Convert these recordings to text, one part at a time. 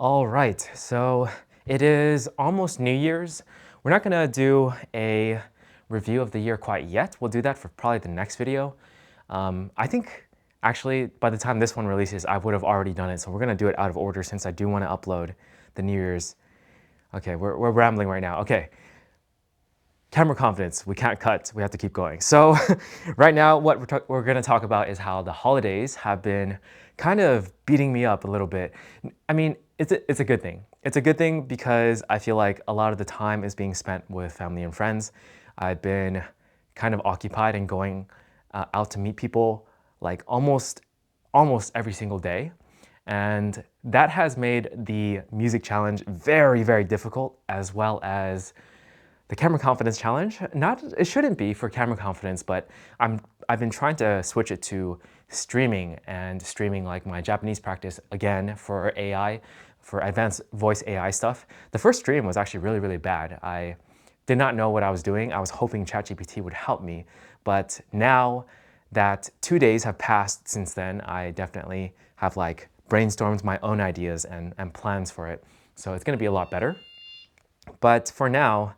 All right, so it is almost New Year's. We're not gonna do a review of the year quite yet. We'll do that for probably the next video. I think actually by the time this one releases, I would have already done it. So we're gonna do it out of order since I do wanna upload the New Year's. Okay, we're rambling right now. Okay, camera confidence, we can't cut, we have to keep going. So right now what we're gonna talk about is how the holidays have been kind of beating me up a little bit. I mean, it's a good thing. It's a good thing because I feel like a lot of the time is being spent with family and friends. I've been kind of occupied and going out to meet people like almost every single day. And that has made the music challenge very, very difficult, as well as the camera confidence challenge. It shouldn't be for camera confidence, but I've been trying to switch it to streaming like my Japanese practice again for AI, for advanced voice AI stuff. The first stream was actually really, really bad. I did not know what I was doing. I was hoping ChatGPT would help me, but now that 2 days have passed since then, I definitely have like brainstormed my own ideas and plans for it. So it's gonna be a lot better. But for now,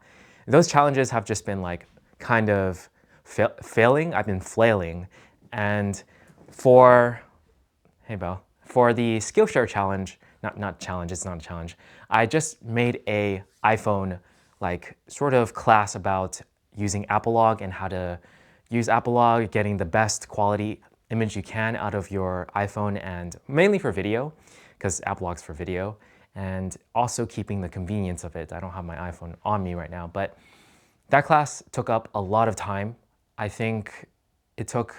those challenges have just been like kind of failing. I've been flailing. And for, hey Belle, for the Skillshare challenge, not challenge, it's not a challenge. I just made a iPhone like sort of class about using Apolog and how to use Apolog, getting the best quality image you can out of your iPhone, and mainly for video, because Apolog's for video, and also keeping the convenience of it. I don't have my iPhone on me right now, but that class took up a lot of time. I think it took,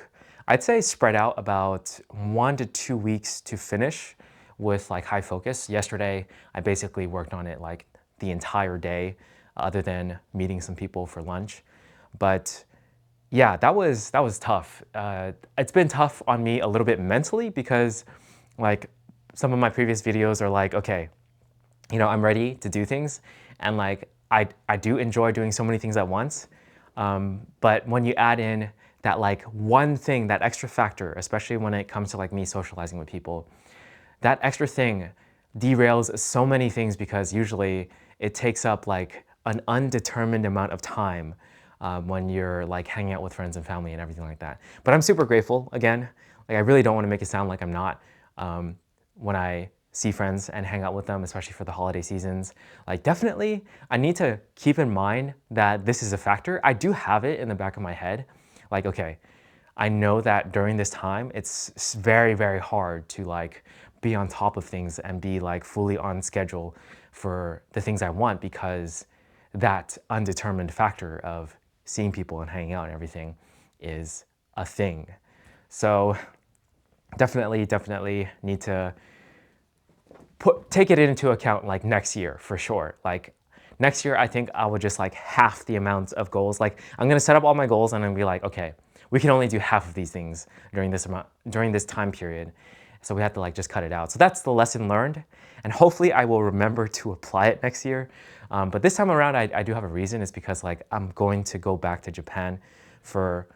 I'd say spread out about 1 to 2 weeks to finish with like high focus. Yesterday, I basically worked on it like the entire day, other than meeting some people for lunch. But yeah, that was tough. It's been tough on me a little bit mentally because like some of my previous videos are like, okay, you know, I'm ready to do things, and like I do enjoy doing so many things at once. But when you add in that like one thing, that extra factor, especially when it comes to like me socializing with people, that extra thing derails so many things because usually it takes up like an undetermined amount of time when you're like hanging out with friends and family and everything like that. But I'm super grateful again. Like I really don't want to make it sound like I'm not. When I see friends and hang out with them, especially for the holiday seasons, like definitely I need to keep in mind that this is a factor. I do have it in the back of my head. Like, okay, I know that during this time, it's very, very hard to like be on top of things and be like fully on schedule for the things I want, because that undetermined factor of seeing people and hanging out and everything is a thing. So definitely need to take it into account like next year for sure. Like next year, I think I would just like half the amount of goals. Like I'm gonna set up all my goals and I'm gonna be like, okay, we can only do half of these things during this time period. So we have to like just cut it out. So that's the lesson learned. And hopefully I will remember to apply it next year. But this time around, I do have a reason. It's because like I'm going to go back to Japan for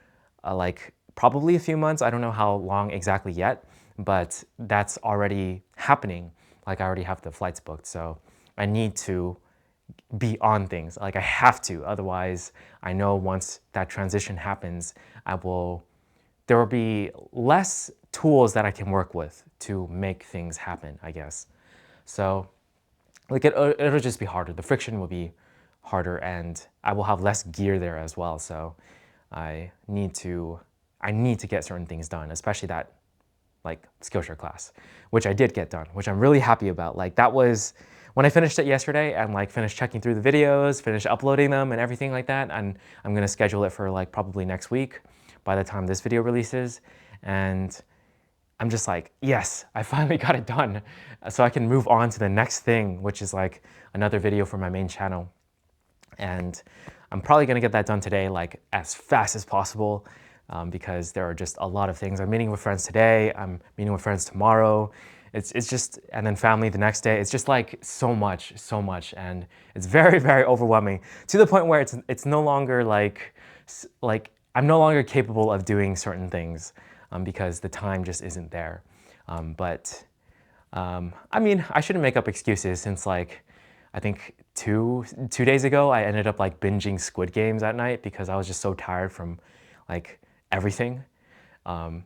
like probably a few months. I don't know how long exactly yet, but that's already happening. Like I already have the flights booked. So I need to be on things. Like I have to, otherwise I know once that transition happens, there will be less tools that I can work with to make things happen, I guess. So like it'll just be harder. The friction will be harder and I will have less gear there as well. So I need to get certain things done, especially that like Skillshare class, which I did get done, which I'm really happy about. Like that was, when I finished it yesterday and like finished checking through the videos, finished uploading them and everything like that, and I'm gonna schedule it for like probably next week by the time this video releases. And I'm just like, yes, I finally got it done. So I can move on to the next thing, which is like another video for my main channel. And I'm probably gonna get that done today, like as fast as possible, because there are just a lot of things. I'm meeting with friends today, I'm meeting with friends tomorrow. It's just, and then family the next day. It's just like so much, and it's very, very overwhelming to the point where it's no longer like I'm no longer capable of doing certain things because the time just isn't there. But I mean, I shouldn't make up excuses since like, I think two days ago, I ended up like binging Squid Games at night because I was just so tired from like everything. Um,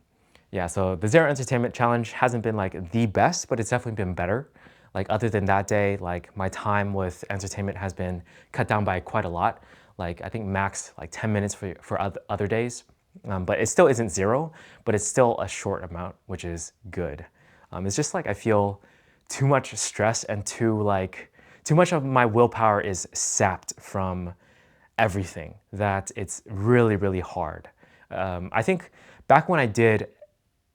yeah, so the Zero Entertainment Challenge hasn't been like the best, but it's definitely been better. Like other than that day, like my time with entertainment has been cut down by quite a lot. Like I think max like 10 minutes for other days. But it still isn't zero, but it's still a short amount, which is good. It's just like I feel too much stress and too much of my willpower is sapped from everything that it's really, really hard. I think back when I did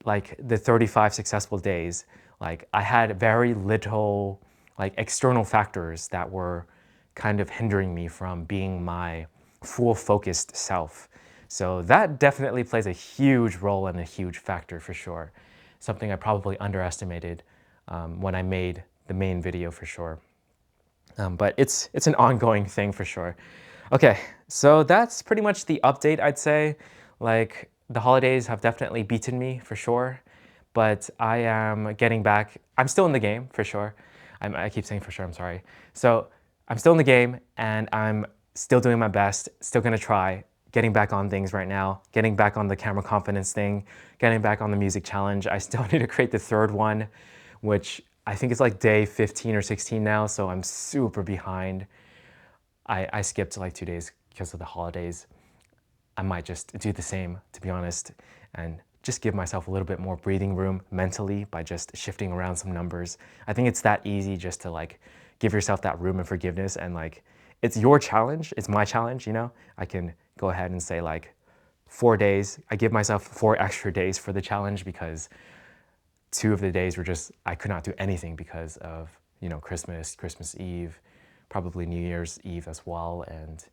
like the 35 successful days, like I had very little like external factors that were kind of hindering me from being my full focused self. So that definitely plays a huge role and a huge factor for sure. Something I probably underestimated when I made the main video for sure. But it's an ongoing thing for sure. Okay, so that's pretty much the update, I'd say. Like, the holidays have definitely beaten me for sure, but I am getting back. I'm still in the game for sure. I keep saying for sure, I'm sorry. So I'm still in the game and I'm still doing my best, still gonna try, getting back on things right now, getting back on the camera confidence thing, getting back on the music challenge. I still need to create the third one, which I think it's like day 15 or 16 now, so I'm super behind. I skipped like 2 days because of the holidays. I might just do the same, to be honest, and just give myself a little bit more breathing room mentally by just shifting around some numbers. I think it's that easy just to like give yourself that room and forgiveness, and like it's your challenge, it's my challenge, you know? I can go ahead and say like 4 days. I give myself 4 extra days for the challenge because 2 of the days were just, I could not do anything because of, you know, Christmas Eve, probably New Year's Eve as well, and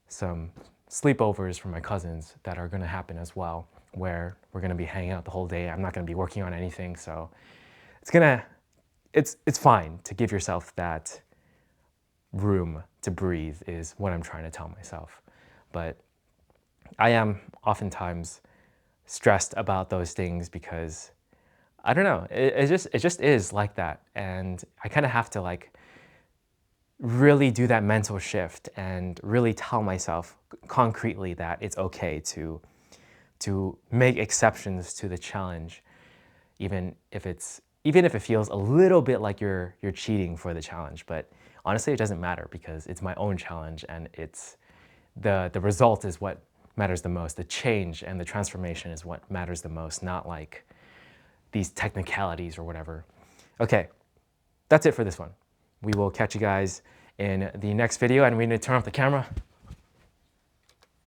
some sleepovers from my cousins that are gonna happen as well, where we're gonna be hanging out the whole day. I'm not gonna be working on anything, so it's fine to give yourself that room to breathe is what I'm trying to tell myself. But I am oftentimes stressed about those things because I don't know, it just is like that. And I kind of have to like really do that mental shift and really tell myself concretely that it's okay to make exceptions to the challenge, even if it feels a little bit like you're cheating for the challenge. But honestly, it doesn't matter because it's my own challenge and it's the result is what matters the most. The change and the transformation is what matters the most, not like these technicalities or whatever. Okay, that's it for this one. We will catch you guys in the next video, and we need to turn off the camera.